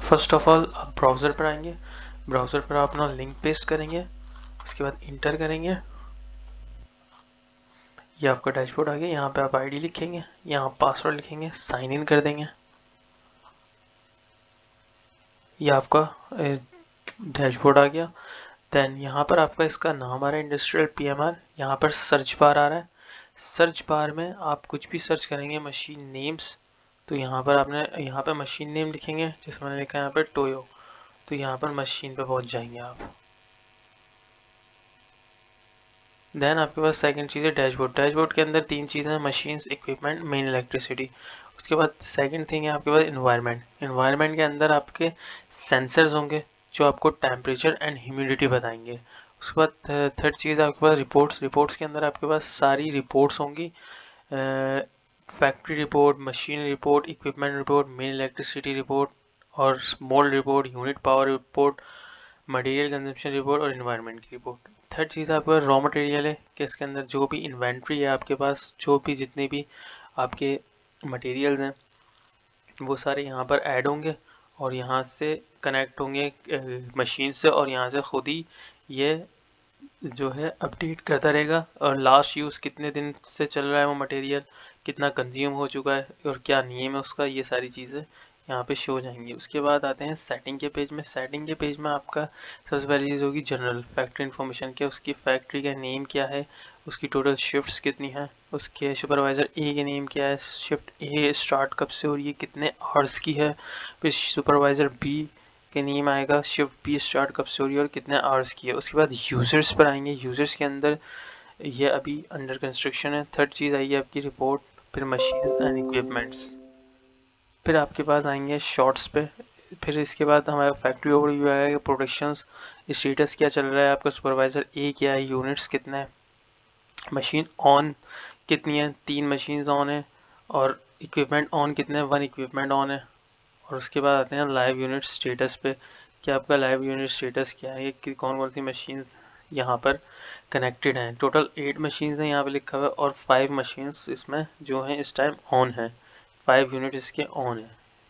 First of all आप browser पर आएंगे, ब्राउज़र पर आप अपना लिंक पेस्ट करेंगे, उसके बाद इंटर करेंगे, ये आपका डैशबोर्ड आ गया। यहाँ पे आप आईडी लिखेंगे, यहाँ पासवर्ड लिखेंगे, साइन इन कर देंगे। ये आपका डैशबोर्ड आ गया। देन यहाँ पर आपका इसका नाम आ रहा है इंडस्ट्रियल पीएमआर। यहाँ पर सर्च बार आ रहा है, सर्च बार में आप कुछ भी सर्च करेंगे, मशीन नेम्स, तो यहाँ पर आपने यहाँ पे मशीन नेम लिखेंगे, जैसे मैंने लिखा है यहाँ पे टोयो, तो यहाँ पर मशीन पे पहुँच जाएंगे आप। देन आपके पास सेकंड चीज़ है डैशबोर्ड। डैशबोर्ड के अंदर तीन चीज़ें हैं, मशीन्स, इक्विपमेंट, मेन इलेक्ट्रिसिटी। उसके बाद सेकंड थिंग है आपके पास इन्वायरमेंट। इन्वायरमेंट के अंदर आपके सेंसर्स होंगे जो आपको टेम्परेचर एंड ह्यूमिडिटी बताएंगे। उसके बाद थर्ड चीज़ है आपके पास रिपोर्ट्स। रिपोर्ट्स के अंदर आपके पास सारी रिपोर्ट्स होंगी, factory report, machine report, equipment report, main electricity report और mould report, unit power report, material consumption report और इन्वायरमेंट की रिपोर्ट। थर्ड चीज़ आपके पास रॉ मटेरियल है कि इसके अंदर जो भी इन्वेंट्री है आपके पास, जो भी जितने भी आपके मटेरियल्स हैं वो सारे यहाँ पर ऐड होंगे और यहाँ से कनेक्ट होंगे मशीन से, और यहाँ से खुद ही ये जो है अपडेट करता रहेगा और लास्ट यूज़ कितने दिन से चल रहा है वो मटेरियल, कितना कंज्यूम हो चुका है और क्या नियम है उसका, ये सारी चीज़ें यहाँ पे शो हो जाएंगी। उसके बाद आते हैं सेटिंग के पेज में। सेटिंग के पेज में आपका सबसे पहली चीज़ होगी जनरल फैक्ट्री इन्फॉर्मेशन के, उसकी फैक्ट्री का नेम क्या है, उसकी टोटल शिफ्ट्स कितनी है, उसके सुपरवाइज़र ए के नेम क्या है, शिफ्ट ए स्टार्ट कब से हो रही है, कितने आवर्स की है, फिर सुपरवाइज़र बी के नेम आएगा, शिफ्ट बी स्टार्ट कब से हो रही है और कितने आवर्स की है। उसके बाद यूज़र्स पर आएंगे, यूज़र्स के अंदर ये अभी अंडर कंस्ट्रक्शन है। थर्ड चीज़ आएगी आपकी रिपोर्ट, फिर मशीन एंड इक्विपमेंट्स, फिर आपके पास आएंगे शॉर्ट्स पे, फिर इसके बाद हमारा फैक्ट्री ओवरव्यू आएगा, प्रोडक्शन स्टेटस क्या चल रहा है आपका, सुपरवाइज़र ए क्या है, यूनिट्स कितने हैं, मशीन ऑन कितनी है, 3 मशीन ऑन है, और इक्विपमेंट ऑन कितने हैं, 1 इक्विपमेंट ऑन है। और उसके बाद आते हैं लाइव यूनिट स्टेटस पे कि आपका लाइव यूनिट स्टेटस क्या है, कि कौन कौन सी मशीन यहाँ पर कनेक्टेड हैं। टोटल 8 मशीन हैं यहाँ पे लिखा हुआ है और 5 मशीन्स इसमें जो हैं इस टाइम ऑन है, 5 यूनिट इसके ऑन है,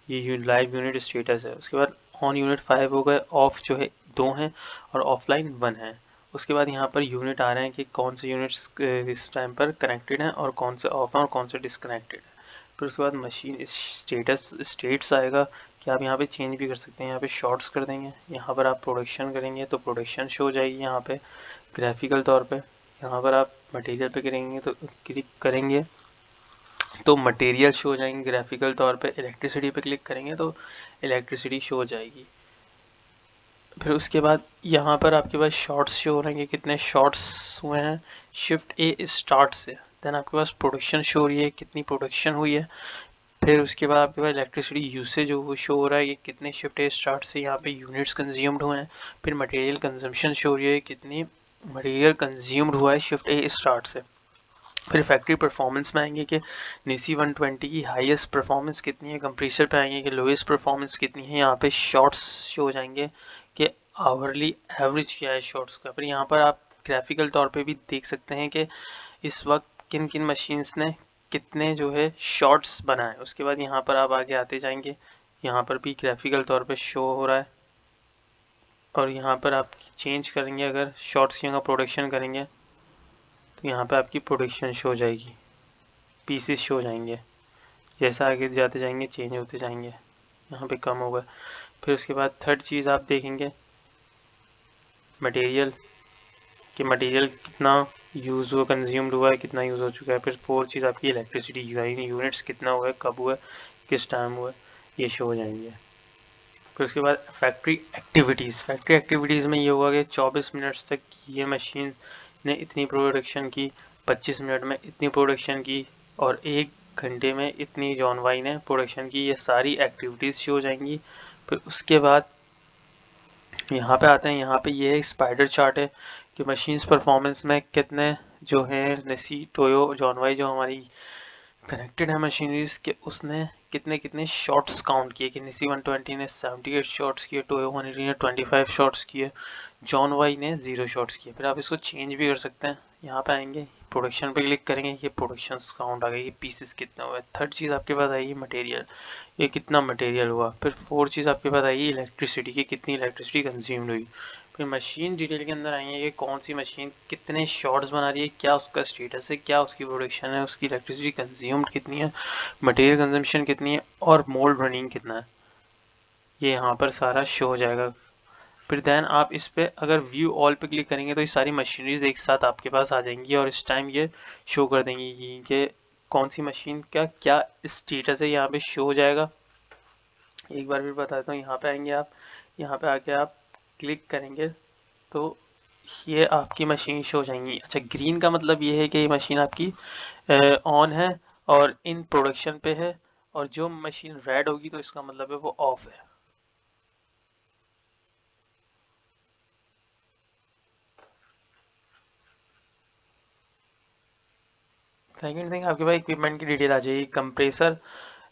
ये लाइव यूनिट स्टेटस है। उसके बाद ऑन यूनिट 5 हो गए, ऑफ जो है 2 हैं और ऑफलाइन 1 है। उसके बाद यहाँ पर यूनिट आ रहे हैं कि कौन से यूनिट्स इस टाइम पर कनेक्टेड हैं और कौन से ऑफ हैं और कौन से डिसकनेक्टेड हैं। फिर उसके बाद मशीन स्टेट्स आएगा कि आप यहाँ पे चेंज भी कर सकते हैं। यहाँ पे शॉर्ट्स कर देंगे, यहाँ पर आप प्रोडक्शन करेंगे तो प्रोडक्शन शो हो जाएगी यहाँ पे ग्राफिकल तौर पे। यहाँ पर आप मटेरियल पे करेंगे तो क्लिक करेंगे तो मटेरियल शो हो जाएंगे ग्राफिकल तौर पे। इलेक्ट्रिसिटी पे क्लिक करेंगे तो इलेक्ट्रिसिटी शो हो जाएगी। फिर उसके बाद यहाँ पर आपके पास शॉर्ट्स शो हो रहे हैं, कितने शॉर्ट्स हुए हैं शिफ्ट ए स्टार्ट से। देन आपके पास प्रोडक्शन शो हो रही है, कितनी प्रोडक्शन हुई है। फिर उसके बाद आपके पास इलेक्ट्रिसिटी यूसेज वो शो हो रहा है कि कितने शिफ्ट ए स्टार्ट से यहाँ पे यूनिट्स कंज्यूम्ड हुए हैं। फिर मटेरियल कंजम्पशन शो हो रही है, कितनी मटेरियल कंज्यूम्ड हुआ है शिफ्ट ए स्टार्ट से। फिर फैक्ट्री परफॉर्मेंस में आएंगे कि नीसी 120 की हाईएस्ट परफॉर्मेंस कितनी है, कंप्रेसर पे आएंगे कि लोएस्ट परफॉर्मेंस कितनी है। यहाँ पे शॉर्ट्स शो हो जाएंगे कि आवरली एवरेज क्या है शॉर्ट्स का। फिर यहाँ पर आप ग्राफिकल तौर पे भी देख सकते हैं कि इस वक्त किन किन मशीन्स ने कितने जो है शॉर्ट्स बनाए। उसके बाद यहाँ पर आप आगे आते जाएंगे, यहाँ पर भी ग्राफिकल तौर पे शो हो रहा है और यहाँ पर आप चेंज करेंगे, अगर शॉर्ट्स की जगह प्रोडक्शन करेंगे तो यहाँ पे आपकी प्रोडक्शन शो हो जाएगी, पीसेस शो हो जाएंगे। जैसा आगे जाते जाएंगे चेंज होते जाएंगे, यहाँ पे कम होगा। फिर उसके बाद थर्ड चीज़ आप देखेंगे मटेरियल, कि मटेरियल कितना यूज़ हुआ, कंज्यूम्ड हुआ है, कितना यूज़ हो चुका है। फिर फोर्थ चीज़ आपकी इलेक्ट्रिसिटी यूनिट्स कितना हुआ है, कब हुआ है, किस टाइम हुआ है, ये शो हो जाएंगे। फिर उसके बाद फैक्ट्री एक्टिविटीज़ में ये होगा कि 24 मिनट्स तक ये मशीन ने इतनी प्रोडक्शन की, 25 मिनट में इतनी प्रोडक्शन की और 1 घंटे में इतनी जॉन वाई ने प्रोडक्शन की, ये सारी एक्टिविटीज़ शो हो जाएंगी। फिर उसके बाद यहाँ पे आते हैं, यहाँ पे ये है स्पाइडर चार्ट है कि मशीन्स परफॉर्मेंस में कितने जो है नेसी टोयो जॉन वाई जो हमारी कनेक्टेड है मशीनरीज के, उसने कितने कितने शॉट्स काउंट किए कि निसी 120 ने 78 शॉट्स किए, टोयो 180 ने 25 शॉट्स किए, जॉन वाई ने 0 शॉट्स किए। फिर आप इसको चेंज भी कर सकते हैं, यहाँ पे आएंगे, प्रोडक्शन पे क्लिक करेंगे, ये प्रोडक्शन काउंट आ गई, ये पीसेस कितना हुआ है। थर्ड चीज़ आपके पास आएगी मटेरियल, ये कितना मटेरियल हुआ। फिर फोर्थ चीज़ आपके पास आएगी इलेक्ट्रिसिटी की, कितनी इलेक्ट्रिसिटी कंज्यूम्ड हुई। फिर मशीन डिटेल के अंदर आएंगे कि कौन सी मशीन कितने शॉट्स बना रही है, क्या उसका स्टेटस है, क्या उसकी प्रोडक्शन है, उसकी इलेक्ट्रिसिटी कंज्यूम्ड कितनी है, मटेरियल कंजम्पशन कितनी है, और मोल्ड रनिंग कितना है। ये यहाँ पर सारा शो हो जाएगा। फिर देन आप इस पे अगर व्यू ऑल पे क्लिक करेंगे तो ये सारी मशीनरीज एक साथ आपके पास आ जाएंगी और इस टाइम ये शो कर देंगी कि कौन सी मशीन का क्या स्टेटस है, यहाँ पे शो हो जाएगा। एक बार फिर बताता हूँ, यहाँ पे आएंगे आप, यहाँ पे आके आप क्लिक करेंगे तो ये आपकी मशीन शो हो जाएंगी। अच्छा, ग्रीन का मतलब ये है कि ये मशीन आपकी ऑन है और इन प्रोडक्शन पे है, और जो मशीन रेड होगी तो इसका मतलब है वो ऑफ है। सेकेंड थिंग आपके पास इक्विपमेंट की डिटेल आ जाएगी, कंप्रेसर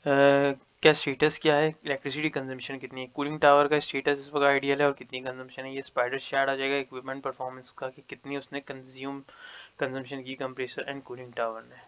क्या स्टेटस क्या है, इलेक्ट्रिसिटी कंजम्पशन कितनी है, कूलिंग टावर का स्टेटस इस वक्त आइडियल है और कितनी कंजम्पशन है। ये स्पाइडर चार्ट आ जाएगा इक्विपमेंट परफॉर्मेंस का कि कितनी उसने कंज्यूम कंजम्पशन की कंप्रेसर एंड कूलिंग टावर ने।